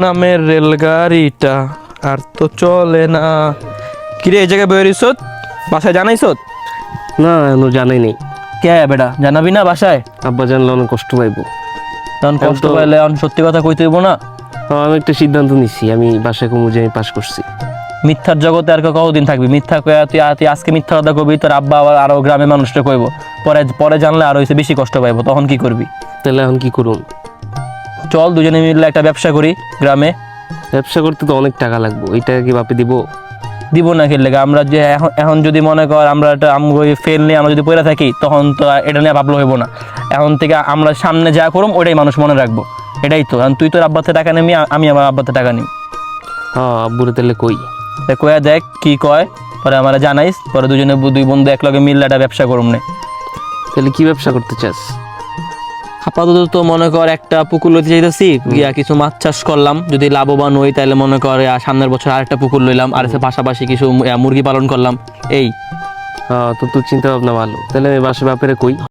নামের রেলগাড়িটা আর তো চলে না। কিরে এই জায়গায় বেরিয়েছ, বাসায় জানাইছ? না এখনো জানাই নেই। কে বেটা, জানাবি না বাসায়? আব্বা জানলে অনেক কষ্ট পাইবো। তখন কষ্ট তো- পাইলে এখন সত্যি কথা কইতে হইব না। আমি একটা সিদ্ধান্ত নিচ্ছি, আমি বাসায় কমু যে আমি পাস করছি। মিথ্যার জগতে আর কতদিন থাকবি? মিথ্যা কয়া তুই আজকে মিথ্যা কথা কবি, তোর আব্বা আবার আরো গ্রামের মানুষটা কইব, পরে পরে জানলে আরো হইছে বেশি কষ্ট পাইবো, তখন কি করবি? তাহলে এখন কি করুন? চল দুজনে মিলে একটা ব্যবসা করি গ্রামে। ব্যবসা করতে তো অনেক টাকা লাগবে, ওই টাকা কি বাপে দিব? দিব না খেললে আমরা যে এখন এখন যদি মনে কর আমরা একটা ফেল নিয়ে আমরা যদি পড়ে থাকি, তখন তো আর এটা নিয়ে ভাবলে হইব না। এখন থেকে আমরা সামনে যা করুম ওটাই মানুষ মনে রাখবো, এটাই তো। কারণ তুই তোর আব্বাতে টাকা নিবি, আমি আমার আব্বাতে টাকা নিব। হ্যাঁ আব্বুরে তাহলে কই। তা কয়া দেখ কি কয়, পরে আমার জানাইস, পরে দুজনে দুই বন্ধু একলগে মিললে একটা ব্যবসা করুম না। তাহলে কি ব্যবসা করতে চাস? আপাতত তো মনে কর একটা পুকুর লইতে চাইতেছি, গিয়া কিছু মাছ চাষ করলাম, যদি লাভবান হই তাহলে মনে কর সামনের বছর আরেকটা পুকুর লইলাম, আর এর পাশাপাশি কিছু মুরগি পালন করলাম, এই। হ্যাঁ তো তোর চিন্তা ভাবনা ভালো, তাহলে আমি বাসা বাপেরে কই।